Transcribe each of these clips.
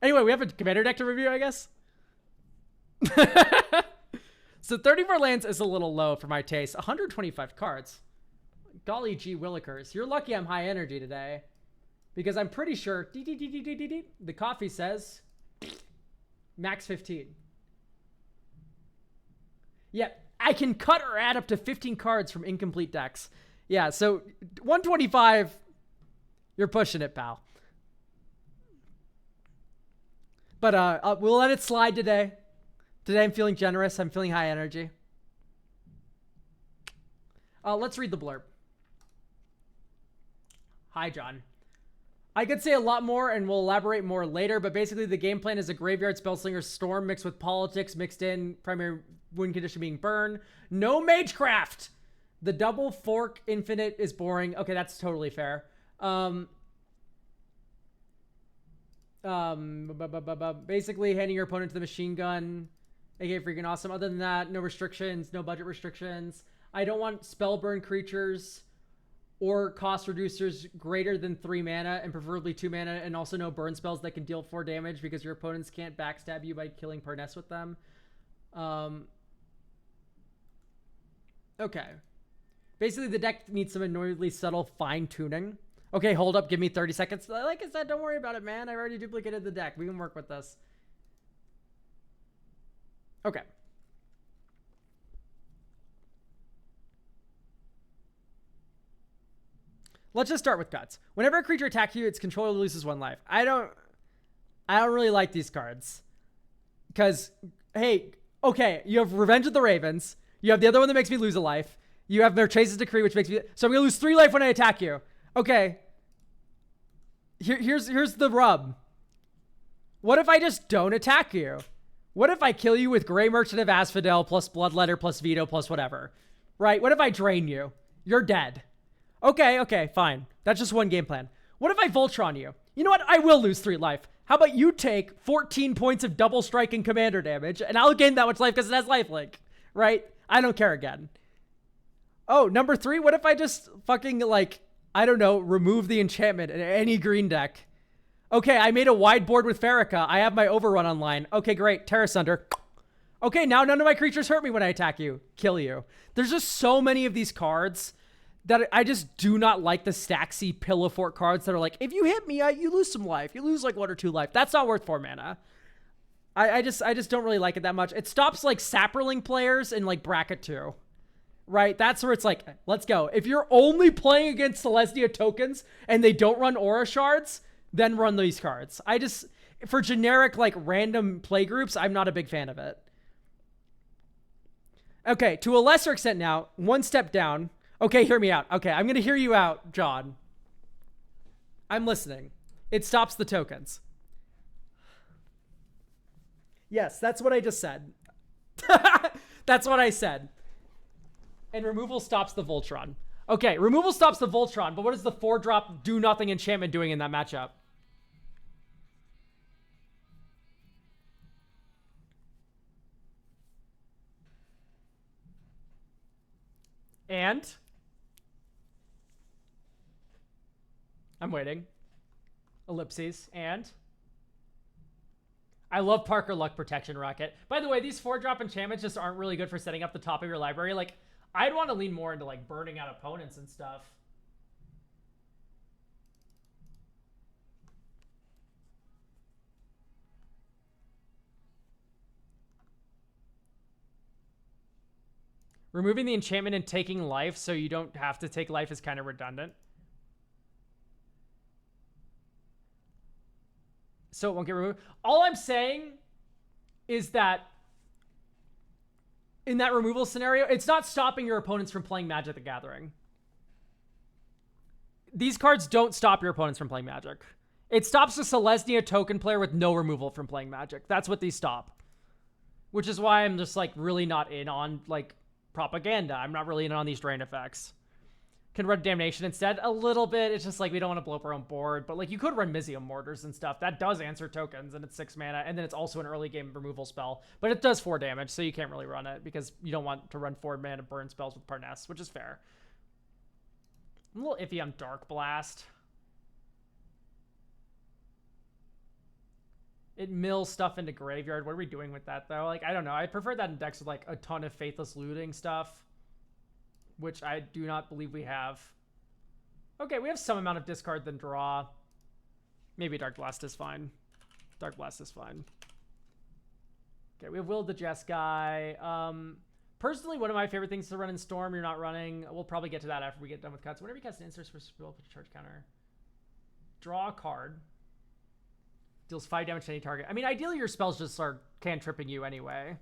Anyway, we have a commander deck to review, I guess. So 34 lands is a little low for my taste. 125 cards. Golly gee willikers. You're lucky I'm high energy today. Because I'm pretty sure the coffee says max 15. Yep, I can cut or add up to 15 cards from incomplete decks. Yeah, so 125, you're pushing it, pal. But we'll let it slide today. Today I'm feeling generous. I'm feeling high energy. Let's read the blurb. Hi, John. I could say a lot more and we'll elaborate more later, but basically the game plan is a Graveyard Spellslinger Storm mixed with politics, mixed in primary win condition being burn. No Magecraft! The double fork infinite is boring. Okay, that's totally fair. Basically handing your opponent to the machine gun. aka freaking awesome. Other than that, no restrictions, no budget restrictions. I don't want spell burn creatures or cost reducers greater than 3 mana and preferably 2 mana, and also no burn spells that can deal 4 damage because your opponents can't backstab you by killing Parness with them. Okay. Basically, the deck needs some annoyingly subtle fine-tuning. Okay, hold up. Give me 30 seconds. Like I said, don't worry about it, man. I already duplicated the deck. We can work with this. Okay. Let's just start with guts. Whenever a creature attacks you, its controller loses 1 life. I don't really like these cards. Because, hey, okay, you have Revenge of the Ravens. You have the other one that makes me lose a life. You have Marchese's Decree, which makes me... So I'm going to lose 3 life when I attack you. Okay. Here's the rub. What if I just don't attack you? What if I kill you with Grey Merchant of Asphodel plus Bloodletter plus Veto plus whatever? Right? What if I drain you? You're dead. Okay, fine. That's just one game plan. What if I Voltron you? You know what? I will lose 3 life. How about you take 14 points of double strike and commander damage, and I'll gain that much life because it has lifelink, right? I don't care again. Oh, number 3, what if I just fucking, like, I don't know, remove the enchantment in any green deck? Okay, I made a wide board with Farrakha. I have my overrun online. Okay, great. Terra Sunder. Okay, now none of my creatures hurt me when I attack you. Kill you. There's just so many of these cards that I just do not like, the Staxy Pillow Fort cards that are like, if you hit me, you lose some life. You lose like 1 or 2 life. That's not worth 4 mana. I just don't really like it that much. It stops like Saproling players in like bracket 2. Right? That's where it's like, let's go. If you're only playing against Selesnya tokens and they don't run Aura Shards, then run these cards. For generic like random play groups, I'm not a big fan of it. Okay, to a lesser extent now, one step down. Okay, hear me out. Okay, I'm going to hear you out, John. I'm listening. It stops the tokens. Yes, that's what I just said. That's what I said. And removal stops the Voltron. Okay, removal stops the Voltron, but what is the 4-drop do-nothing enchantment doing in that matchup? And? I'm waiting. Ellipses. And? I love Parker Luck Protection Rocket. By the way, these 4-drop enchantments just aren't really good for setting up the top of your library. Like, I'd want to lean more into like burning out opponents and stuff. Removing the enchantment and taking life so you don't have to take life is kind of redundant. So it won't get removed. All I'm saying is that in that removal scenario, it's not stopping your opponents from playing Magic the Gathering. These cards don't stop your opponents from playing Magic. It stops a Selesnya token player with no removal from playing Magic. That's what these stop. Which is why I'm just like really not in on like propaganda. I'm not really in on these drain effects. Can run Damnation instead a little bit. It's just like we don't want to blow up our own board, but like you could run Mizium Mortars and stuff. That does answer tokens and it's 6 mana, and then it's also an early game removal spell, but it does 4 damage, so you can't really run it because you don't want to run 4 mana burn spells with Parness, which is fair. I'm a little iffy on Dark Blast. it mills stuff into graveyard. What are we doing with that though? Like, I don't know. I prefer that in decks with like a ton of faithless looting stuff, which I do not believe we have. Okay, we have some amount of discard than draw. Maybe Dark Blast is fine. Dark Blast is fine. Okay, we have Will the Jeskai. Personally, one of my favorite things to run in Storm, you're not running. We'll probably get to that after we get done with cuts. Whenever you cast an insert for spell, put a charge counter. Draw a card. Deals 5 damage to any target. I mean, ideally your spells just are cantripping you anyway.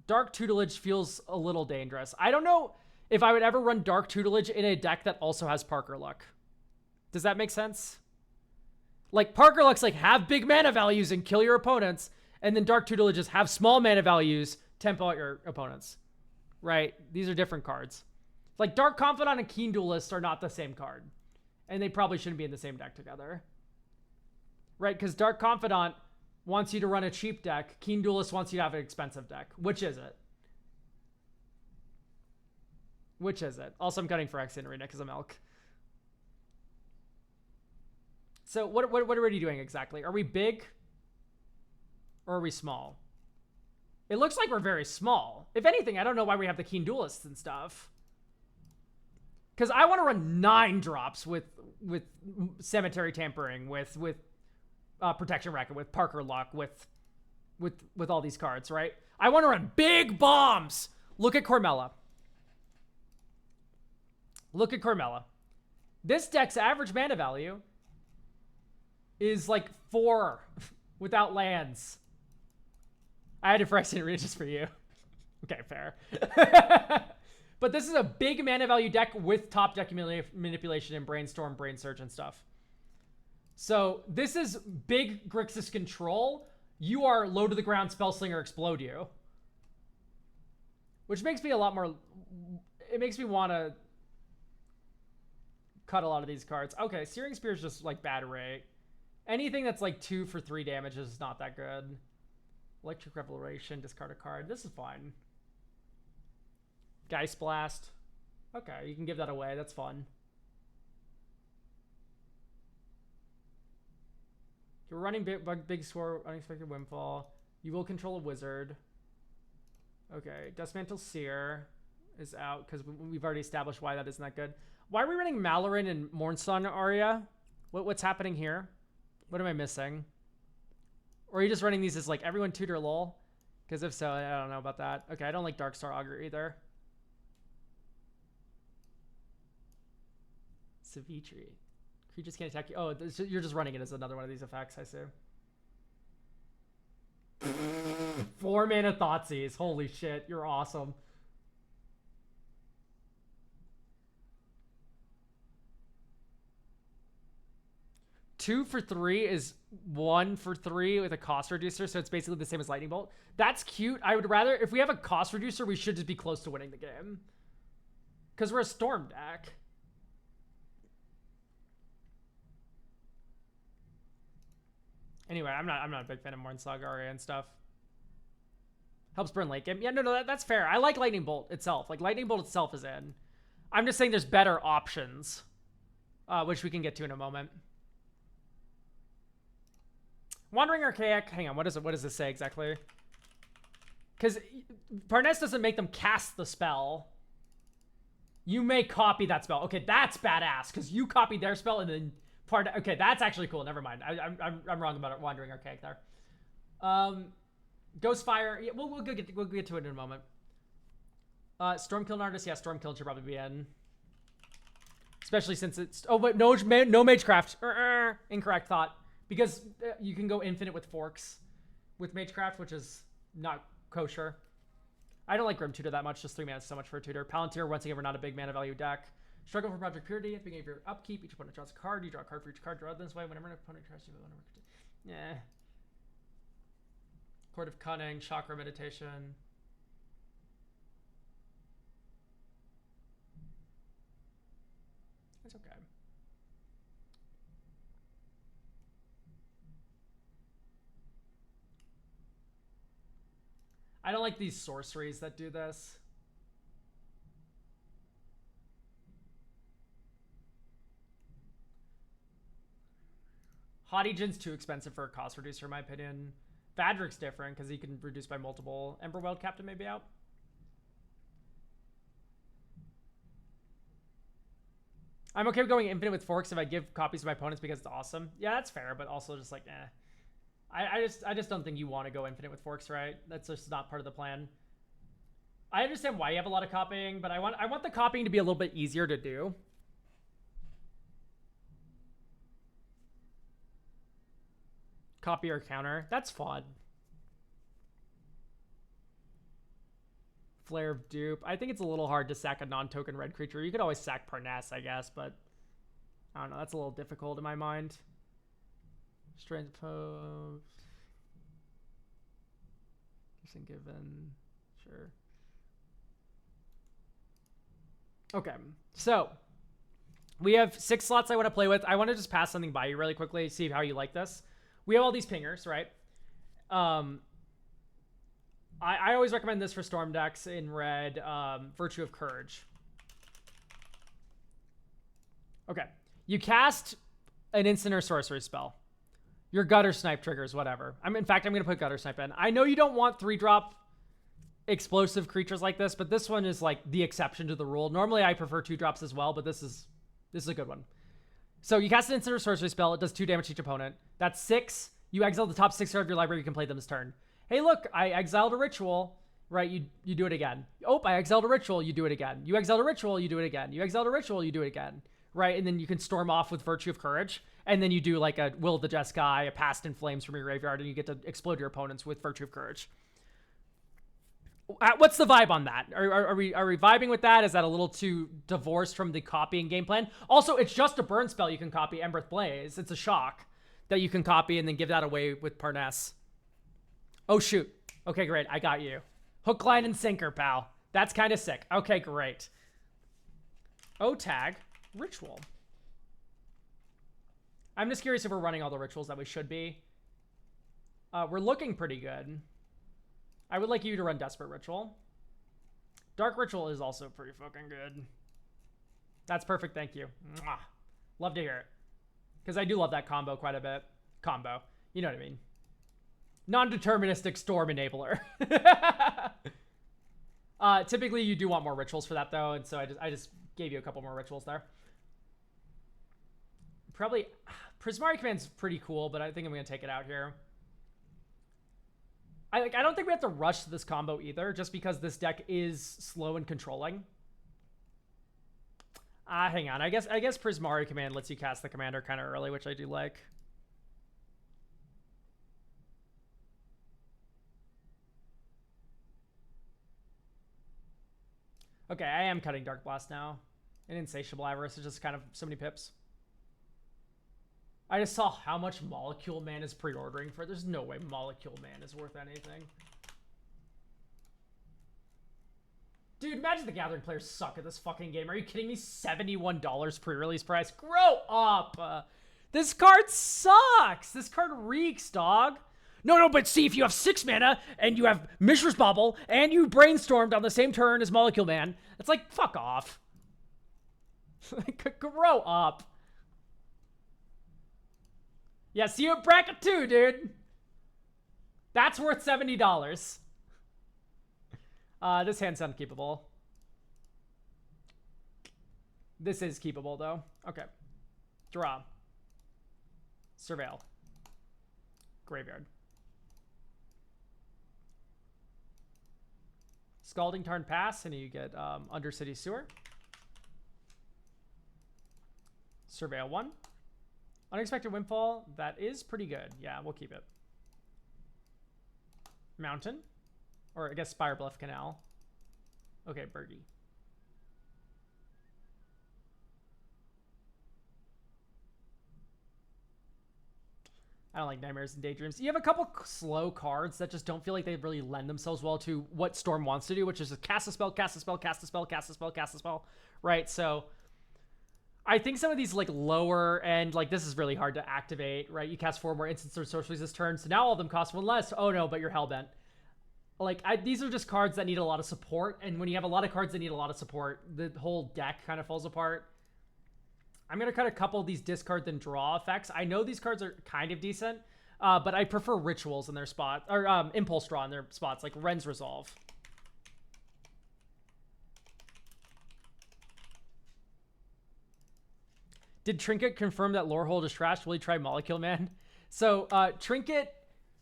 Dark Tutelage feels a little dangerous. I don't know if I would ever run Dark Tutelage in a deck that also has Parker Luck. Does that make sense? Like, Parker Lucks like have big mana values and kill your opponents, and then Dark Tutelages have small mana values, tempo out your opponents. Right? These are different cards. Like, Dark Confidant and Keen Duelist are not the same card. And they probably shouldn't be in the same deck together. Right? Because Dark Confidant wants you to run a cheap deck. Keen Duelist wants you to have an expensive deck. Which is it? Which is it? Also, I'm cutting for X in Arena because I'm Elk. So what are we doing exactly? Are we big? Or are we small? It looks like we're very small. If anything, I don't know why we have the Keen Duelists and stuff. Because I want to run 9 drops with Cemetery Tampering, with Protection Racket, with Parker Luck, with all these cards, right? I want to run big bombs. Look at Cormella. Look at Cormella. This deck's average mana value is like 4 without lands. I had to for Exit Arena just for you. Okay, fair. But this is a big mana value deck with top deck manipulation and Brainstorm, Brain Search, and stuff. So this is big Grixis control. You are low to the ground, Spellslinger, explode you. Which makes me a lot more... It makes me want to cut a lot of these cards. Okay, Searing Spear is just like bad rate. Anything that's like 2 for 3 damage is not that good. Electric Revelation, discard a card. This is fine. Geist Blast. Okay, you can give that away. That's fun. You're running big score, Unexpected Windfall. You will control a wizard. Okay, Dustmantle Seer is out because we've already established why that isn't that good. Why are we running Malaran and Mornsong Aria? What's happening here? What am I missing? Or are you just running these as like everyone tutor lol? Because if so, I don't know about that. Okay, I don't like Darkstar Augur either. Savitri. Creatures can't attack you. Oh, you're just running it as another one of these effects, I see. 4 mana Thoughtseize. Holy shit, you're awesome. Two for 3 is 1 for 3 with a cost reducer, so it's basically the same as Lightning Bolt. That's cute. I would rather, if we have a cost reducer, we should just be close to winning the game. Because we're a Storm deck. Anyway, I'm not a big fan of Mornsong Aria and stuff. Helps burn late game. Yeah, no, that's fair. I like Lightning Bolt itself. Like, Lightning Bolt itself is in. I'm just saying there's better options, which we can get to in a moment. Wandering Archaic. Hang on, what does this say exactly? Because Parnes doesn't make them cast the spell. You may copy that spell. Okay, that's badass, because you copied their spell and then okay, that's actually cool. Never mind. I'm wrong about it. Wandering Archaic there. Ghostfire. Yeah, we'll get to it in a moment. Stormkill Artist. Yeah, Stormkill should probably be in. Especially since it's... Oh, but no Magecraft. Incorrect thought. Because you can go infinite with forks with Magecraft, which is not kosher. I don't like Grim Tutor that much. Just 3 mana is so much for a tutor. Palantir, once again, we're not a big mana value deck. Struggle for Project Purity. At the beginning of your upkeep, each opponent draws a card. You draw a card for each card drawn this way. Whenever an opponent tries to do it, yeah. Court of Cunning, Chakra Meditation. It's okay. I don't like these sorceries that do this. Haughty Jin's too expensive for a cost reducer, in my opinion. Vadric's different because he can reduce by multiple. Emberweld Captain may be out. I'm okay with going infinite with forks if I give copies to my opponents because it's awesome. Yeah, that's fair, but also just like, eh. I just don't think you want to go infinite with forks, right? That's just not part of the plan. I understand why you have a lot of copying, but I want the copying to be a little bit easier to do. Copy or counter. That's fun. Flare of Dupe. I think it's a little hard to sack a non-token red creature. You could always sack Parnass, I guess, but I don't know. That's a little difficult in my mind. Strange Pose. Isn't given. Sure. Okay. So we have 6 slots I want to play with. I want to just pass something by you really quickly, see how you like this. We have all these pingers, right? I always recommend this for storm decks in red. Virtue of Courage. Okay. You cast an instant or sorcery spell. Your Gutter Snipe triggers, whatever. In fact, I'm going to put Gutter Snipe in. I know you don't want 3-drop explosive creatures like this, but this one is like the exception to the rule. Normally, I prefer 2-drops as well, but this is a good one. So you cast an instant or sorcery spell. It does 2 damage to each opponent. That's 6. You exile the top 6 cards of your library. You can play them this turn. Hey, look, I exiled a ritual. Right, you do it again. Oh, I exiled a ritual. You do it again. You exiled a ritual. You do it again. You exiled a ritual. You do it again. Right, and then you can storm off with Virtue of Courage. And then you do like a Will of the Jeskai, a Past in Flames from your graveyard, and you get to explode your opponents with Virtue of Courage. What's the vibe on that? Are we vibing with that? Is that a little too divorced from the copying game plan? Also, it's just a burn spell you can copy, Embereth Blaze. It's a shock that you can copy and then give that away with Parnass. Oh, shoot. Okay, great. I got you. Hook, line, and sinker, pal. That's kind of sick. Okay, great. O-Tag Ritual. I'm just curious if we're running all the rituals that we should be. We're looking pretty good. I would like you to run Desperate Ritual. Dark Ritual is also pretty fucking good. That's perfect, thank you. Mwah. Love to hear it. Because I do love that combo quite a bit. Combo. You know what I mean. Non-deterministic Storm Enabler. Typically, you do want more rituals for that, though, and so I just gave you a couple more rituals there. Probably... Prismari Command's pretty cool, but I think I'm going to take it out here. I don't think we have to rush this combo either, just because this deck is slow and controlling. Hang on. I guess Prismari Command lets you cast the commander kind of early, which I do like. Okay, I am cutting Dark Blast now. An Insatiable Avarice is just kind of so many pips. I just saw how much Molecule Man is pre-ordering for. There's no way Molecule Man is worth anything. Dude, Magic the Gathering players suck at this fucking game. Are you kidding me? $71 pre-release price. Grow up. This card sucks. This card reeks, dog. No, but see, if you have 6 mana and you have Mishra's Bubble and you brainstormed on the same turn as Molecule Man, it's like, fuck off. Grow up. Yeah, see you at bracket 2, dude. That's worth $70. This hand's unkeepable. This is keepable, though. Okay. Draw. Surveil. Graveyard. Scalding Tarn pass, and you get Undercity Sewer. Surveil 1. Unexpected Windfall, that is pretty good. Yeah, we'll keep it. Mountain. Or I guess Spirebluff Canal. Okay, Birdie. I don't like Nightmares and Daydreams. You have a couple slow cards that just don't feel like they really lend themselves well to what Storm wants to do, which is just cast a spell, cast a spell, cast a spell, cast a spell, cast a spell. Right, so... I think some of these like lower end, like this is really hard to activate, right? You cast 4 more instants or sorceries this turn, so now all of them cost 1 less. Oh no, but you're hellbent. Like these are just cards that need a lot of support, and when you have a lot of cards that need a lot of support, the whole deck kind of falls apart. I'm going to cut a couple of these discard then draw effects. I know these cards are kind of decent, but I prefer rituals in their spot, or impulse draw in their spots, like Ren's Resolve. Did Trinket confirm that Lorehold is trash? Will he try Molecule Man? So Trinket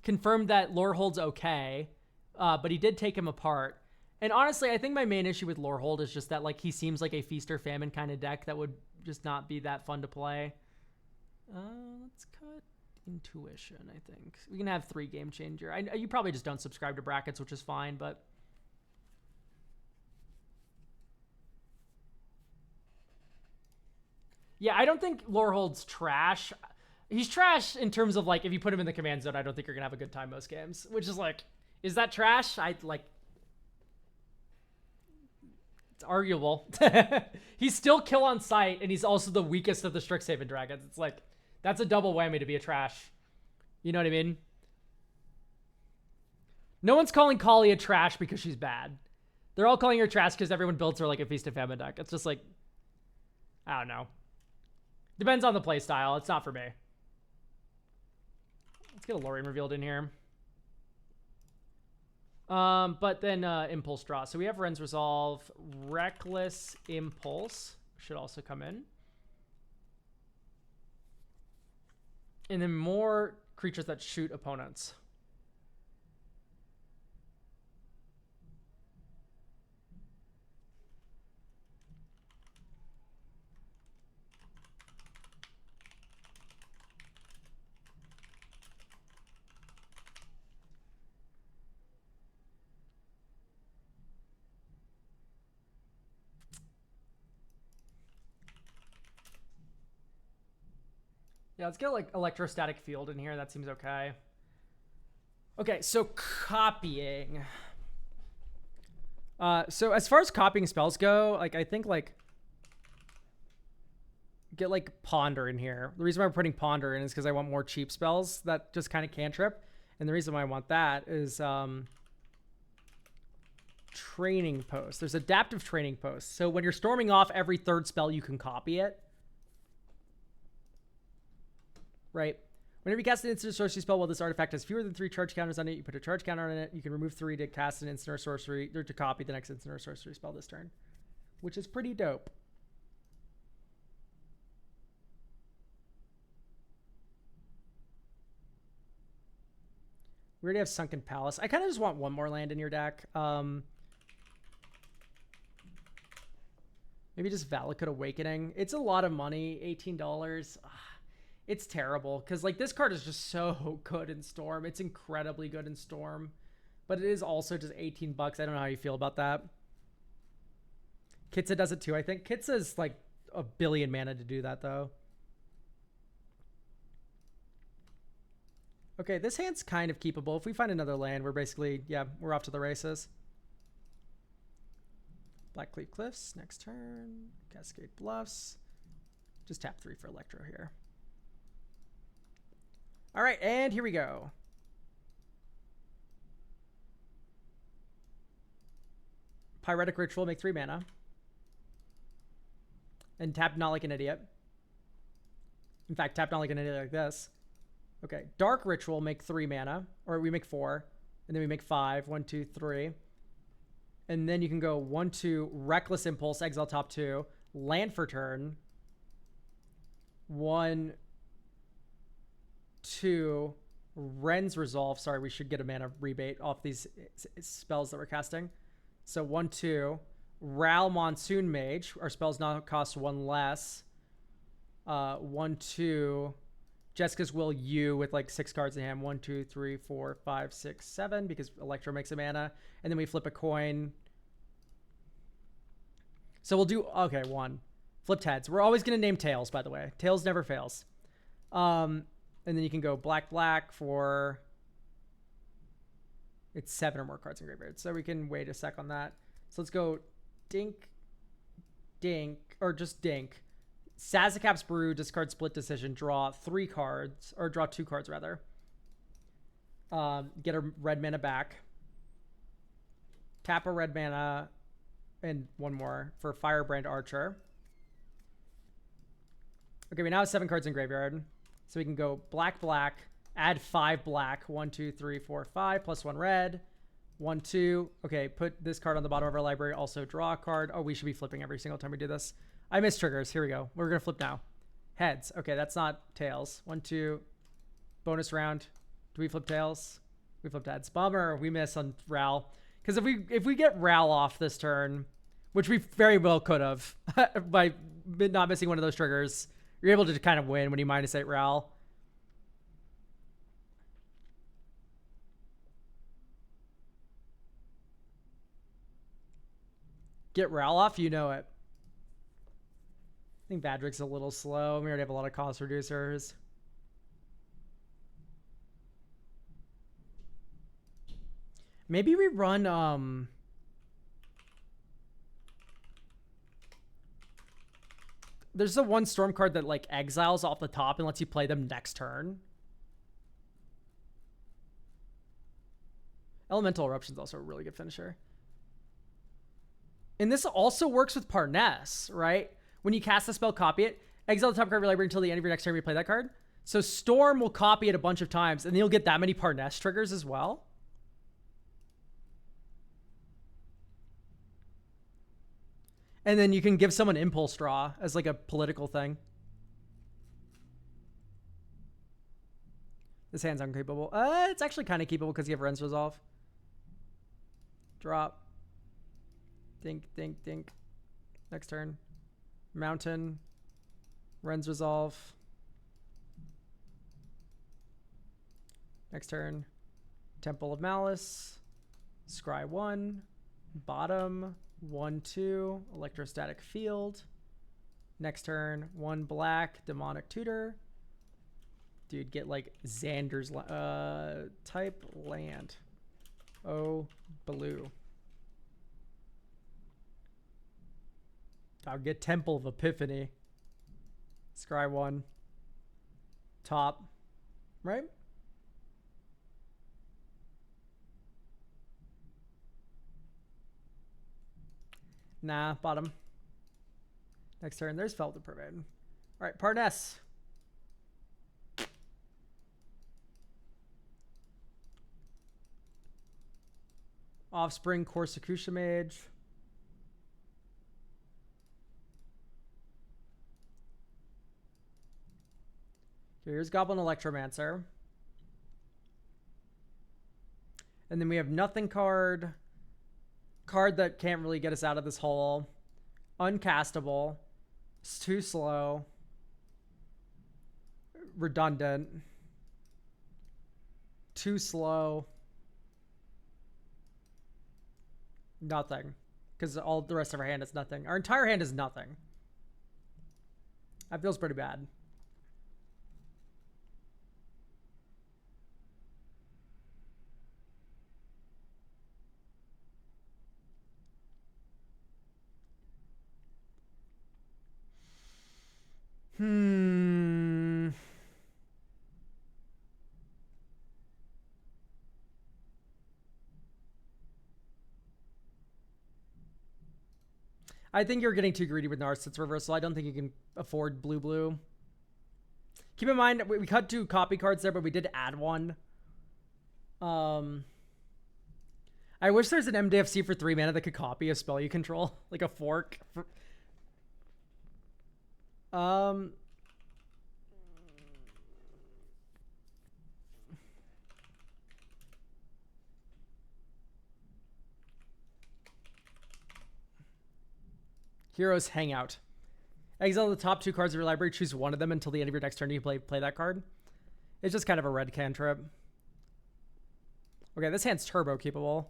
confirmed that Lorehold's okay, but he did take him apart. And honestly, I think my main issue with Lorehold is just that like he seems like a feast or famine kind of deck that would just not be that fun to play. Let's cut Intuition, I think. We can have 3 Game Changer. You probably just don't subscribe to brackets, which is fine, but... Yeah, I don't think Lorehold's trash. He's trash in terms of, like, if you put him in the command zone, I don't think you're going to have a good time most games. Which is, like, is that trash? It's arguable. He's still kill on sight, and he's also the weakest of the Strixhaven Dragons. It's like, that's a double whammy to be a trash. You know what I mean? No one's calling Kali a trash because she's bad. They're all calling her trash because everyone builds her like a Feast of Famine deck. It's just like, I don't know. Depends on the play style. It's not for me. Let's get a Lorien revealed in here. But then Impulse draw. So we have Ren's Resolve. Reckless Impulse should also come in. And then more creatures that shoot opponents. Yeah, let's get like Electrostatic Field in here. That seems okay. Okay, so copying. So as far as copying spells go, like I think like get like Ponder in here. The reason why we're putting Ponder in is because I want more cheap spells that just kind of cantrip. And the reason why I want that is Training Post. There's Adaptive Training Post. So when you're storming off every 3rd spell, you can copy it. Right? Whenever you cast an instant or sorcery spell while this artifact has fewer than 3 charge counters on it, you put a charge counter on it. You can remove 3 to cast an instant or sorcery, or to copy the next instant or sorcery spell this turn, which is pretty dope. We already have Sunken Palace. I kind of just want one more land in your deck. Maybe just Valakut Awakening. It's a lot of money, $18. It's terrible because like this card is just so good in Storm. It's incredibly good in Storm, but it is also just $18. I don't know how you feel about that. Kitsa does it too, I think. Kitsa's like a billion mana to do that though. Okay, this hand's kind of keepable. If we find another land, we're basically, yeah, we're off to the races. Blackcleave Cliffs next turn. Cascade Bluffs. Just tap 3 for Electro here. All right, and here we go. Pyretic Ritual, make 3 mana. And tap not like an idiot. In fact, tap not like an idiot like this. Okay, Dark Ritual, make 3 mana. Or we make 4. And then we make 5. 1, 2, 3. And then you can go 1, 2, Reckless Impulse, exile top 2. Land for turn. 1, 2, Ren's Resolve. Sorry, we should get a mana rebate off these spells that we're casting. So 1, 2, Ral Monsoon Mage. Our spells now cost 1 less. 1, 2, Jessica's Will U with like 6 cards in hand. 1, 2, 3, 4, 5, 6, 7 because Electro makes a mana. And then we flip a coin. So we'll do, okay, 1. Flipped heads. We're always going to name tails, by the way. Tails never fails. And then you can go black, black for, it's 7 or more cards in graveyard. So we can wait a sec on that. So let's go dink, dink, or just dink. Sazakap's Brew, discard Split Decision, draw 3 cards, or draw 2 cards rather. Get a red mana back. Tap a red mana and 1 more for Firebrand Archer. Okay, we now have 7 cards in graveyard. So we can go black, black, add 5 black. 1, 2, 3, 4, 5, plus 1 red. 1, 2. Okay, put this card on the bottom of our library. Also draw a card. Oh, we should be flipping every single time we do this. I miss triggers. Here we go. We're going to flip now. Heads. Okay, that's not tails. 1, 2. Bonus round. Do we flip tails? We flipped heads. Bummer. We miss on Ral. Because if we get Ral off this turn, which we very well could have by not missing one of those triggers, you're able to kind of win when you -8 Ral. Get Ral off, you know it. I think Vadrig's a little slow. We already have a lot of cost reducers. Maybe we run there's the one storm card that like exiles off the top and lets you play them next turn. Elemental Eruption's also a really good finisher. And this also works with Parness, right? When you cast the spell, copy it, exile the top card of your library until the end of your next turn, you play that card. So Storm will copy it a bunch of times, and then you'll get that many Parness triggers as well. And then you can give someone Impulse Draw as like a political thing. This hand's unkeepable. It's actually kind of keepable because you have Ren's Resolve. Drop. Dink, dink, dink. Next turn. Mountain. Ren's Resolve. Next turn. Temple of Malice. Scry 1. Bottom. 1, 2. Electrostatic Field. Next turn. 1 black. Demonic Tutor. Dude, get like Xander's type land. Oh, blue. I'll get Temple of Epiphany. Scry 1. Top. Right? Nah, bottom. Next turn, there's Felt to Pervade. All right, Parness. Offspring, Corsicutia Mage. Here's Goblin Electromancer. And then we have Nothing card. Card that can't really get us out of this hole. Uncastable. It's too slow. Redundant. Too slow. Nothing. Because all the rest of our hand is nothing. Our entire hand is nothing. That feels pretty bad. I think you're getting too greedy with Narcissist's Reversal. I don't think you can afford blue. Keep in mind, we cut 2 copy cards there, but we did add 1. I wish there's an MDFC for 3 mana that could copy a spell you control. Like a fork. Heroes Hangout. Exile the top 2 cards of your library. Choose one of them until the end of your next turn. You play that card. It's just kind of a red cantrip. Okay, this hand's turbo keepable.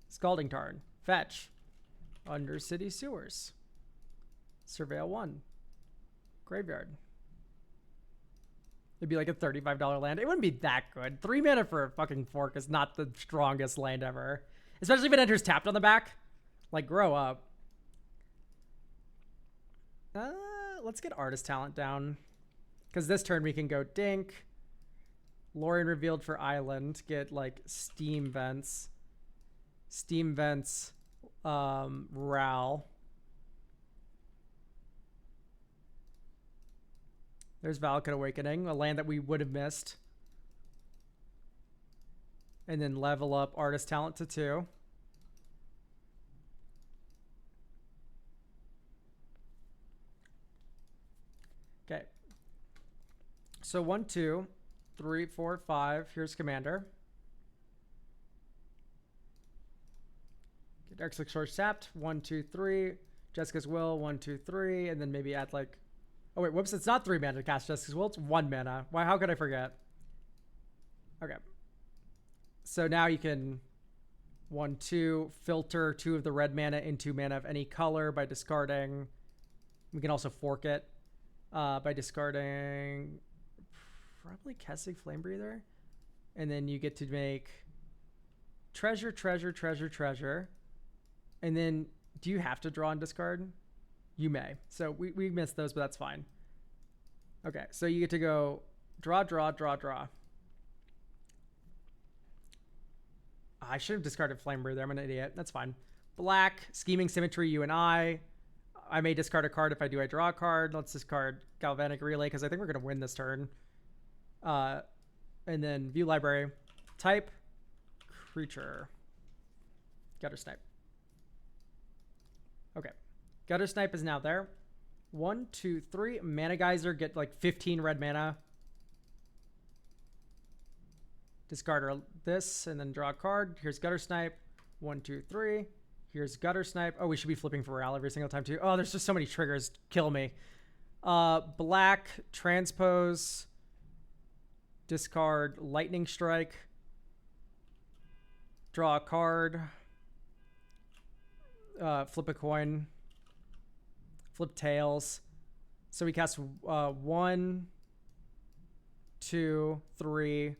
Scalding Tarn. Fetch. Undercity Sewers. Surveil 1. Graveyard. It'd be like a $35 land. It wouldn't be that good. 3 mana for a fucking fork is not the strongest land ever. Especially if it enters tapped on the back. Like, grow up. Let's get Artist Talent down. Because this turn we can go Dink. Lorien Revealed for Island. Get, like, Steam Vents. Steam Vents. Ral. There's Valakut Awakening, a land that we would have missed. And then level up Artist Talent to 2. Okay. So 1, 2, 3, 4, 5. Here's Commander. Get Dark Slick Shore sapped. 1, 2, 3. Jessica's Will. 1, 2, 3. And then maybe add like... Oh, wait. Whoops. It's not 3 mana to cast Jessica's Will. It's 1 mana. Why? How could I forget? Okay. So now you can 1, 2, filter 2 of the red mana into mana of any color by discarding. We can also fork it by discarding probably Kessig Flamebreather. And then you get to make treasure, treasure, treasure, treasure. And then do you have to draw and discard? You may. So we missed those, but that's fine. Okay, so you get to go draw, draw, draw, draw. I should have discarded Flamebreather. I'm an idiot. That's fine. Black, Scheming Symmetry, you and I may discard a card. If I do, I draw a card. Let's discard Galvanic Relay because I think we're going to win this turn. And then view library. Type, creature. Gutter Snipe. Okay. Gutter Snipe is now there. 1, 2, 3. Mana Geyser, get like 15 red mana. Discard this and then draw a card. Here's Gutter Snipe. 1, 2, 3. Here's Gutter Snipe. Oh, we should be flipping for Ral every single time too. Oh, there's just so many triggers. Kill me. Black, transpose. Discard Lightning Strike. Draw a card. Flip a coin. Flip tails. So we cast 1, 2, 3,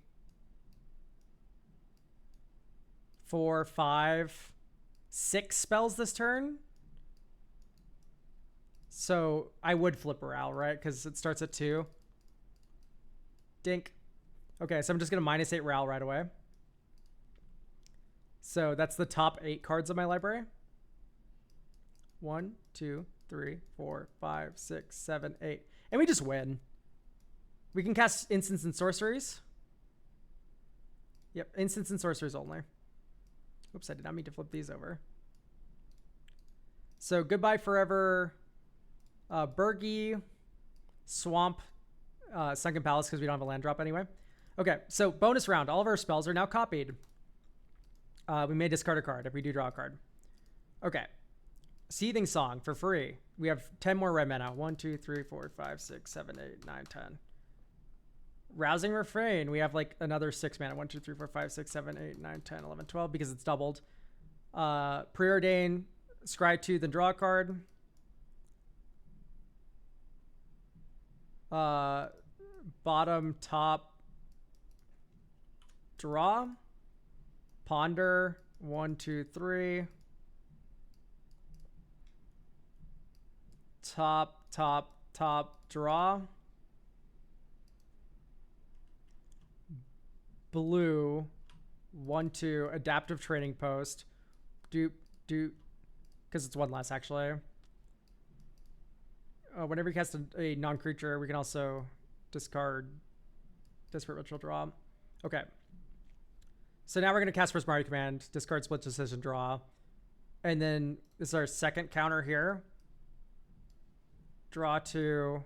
4, 5, 6 spells this turn. So I would flip a Ral, right? Because it starts at 2. Dink. Okay, so I'm just going to -8 Ral right away. So that's the top 8 cards of my library. 1, 2, 3, 4, 5, 6, 7, 8. And we just win. We can cast instants and sorceries. Yep, instants and sorceries only. Oops, I did not mean to flip these over. So goodbye forever. Burgi, Swamp, Sunken Palace because we don't have a land drop anyway. Okay, so bonus round. All of our spells are now copied. We may discard a card if we do draw a card. Okay. Seething Song for free. We have 10 more red mana. 1, 2, 3, 4, 5, 6, 7, 8, 9, 10. Rousing Refrain. We have like another 6 mana. 1, 2, 3, 4, 5, 6, 7, 8, 9, 10, 11, 12 because it's doubled. Preordain. Scry 2, then draw a card. Bottom, top, draw. Ponder. 1, 2, 3. Top, top, top, draw. Blue. 1, 2. Adaptive Training Post. Dupe, dupe. Because it's 1 less, actually. Whenever you cast a non-creature, we can also discard Desperate Ritual Draw. Okay. So now we're going to cast Prismari Command, discard Split Decision Draw. And then this is our second counter here. Draw 2,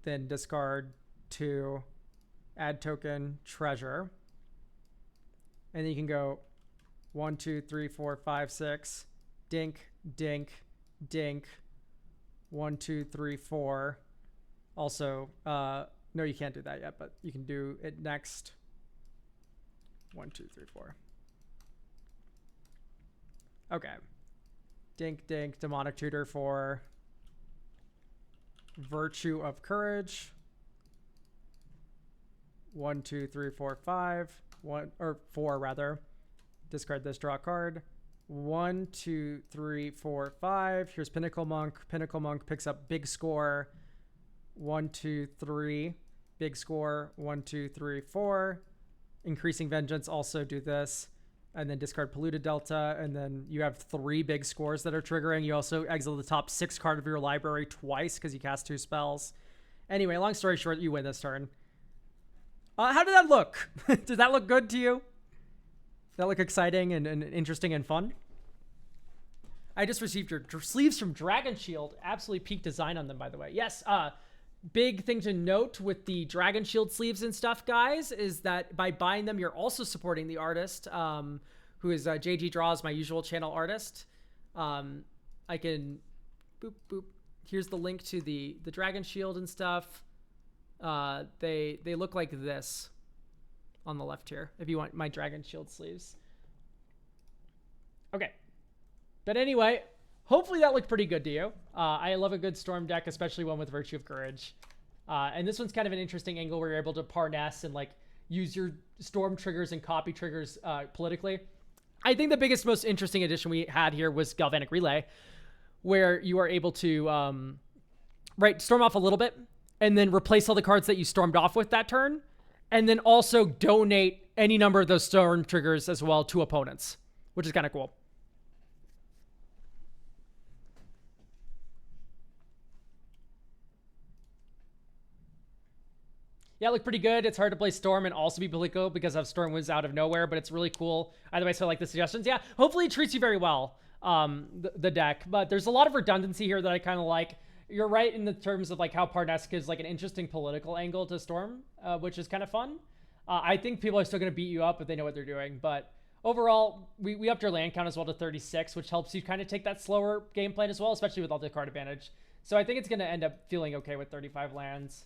then discard 2, add token, treasure. And then you can go 1, 2, 3, 4, 5, 6. Dink, dink, dink. 1, 2, 3, 4. Also, no, you can't do that yet, but you can do it next. 1, 2, 3, 4. Okay. Dink, dink, Demonic Tutor for Virtue of Courage. 1, 2, 3, 4, 5. 1 or 4 rather. Discard this, draw a card. 1, 2, 3, 4, 5. Here's Pinnacle Monk. Pinnacle Monk picks up big score. 1, 2, 3. Big score. 1, 2, 3, 4. Increasing Vengeance. Also do this. And then discard Polluted Delta. And then you have 3 big scores that are triggering. You also exile the top 6 card of your library twice because you cast 2 spells. Anyway, long story short, you win this turn. How did that look? Does that look good to you? Does that look exciting and interesting and fun? I just received your sleeves from Dragon Shield. Absolutely peak design on them, by the way. Yes, big thing to note with the Dragon Shield sleeves and stuff, guys, is that by buying them, you're also supporting the artist, who is JG Draws, my usual channel artist. I can, boop, boop. Here's the link to the Dragon Shield and stuff. They look like this on the left here, if you want my Dragon Shield sleeves. Okay. But anyway, hopefully that looked pretty good to you. I love a good Storm deck, especially one with Virtue of Courage. And this one's kind of an interesting angle where you're able to Parness and like use your Storm triggers and copy triggers politically. I think the biggest, most interesting addition we had here was Galvanic Relay, where you are able to storm off a little bit and then replace all the cards that you stormed off with that turn, and then also donate any number of those Storm triggers as well to opponents, which is kind of cool. Yeah, it looked pretty good. It's hard to play Storm and also be political because of Storm was out of nowhere, but it's really cool. Either way, so I like the suggestions. Yeah, hopefully it treats you very well, the deck. But there's a lot of redundancy here that I kind of like. You're right in the terms of like how Parnesk is like an interesting political angle to Storm, which is kind of fun. I think people are still going to beat you up if they know what they're doing. But overall, we upped your land count as well to 36, which helps you kind of take that slower game plan as well, especially with all the card advantage. So I think it's going to end up feeling okay with 35 lands.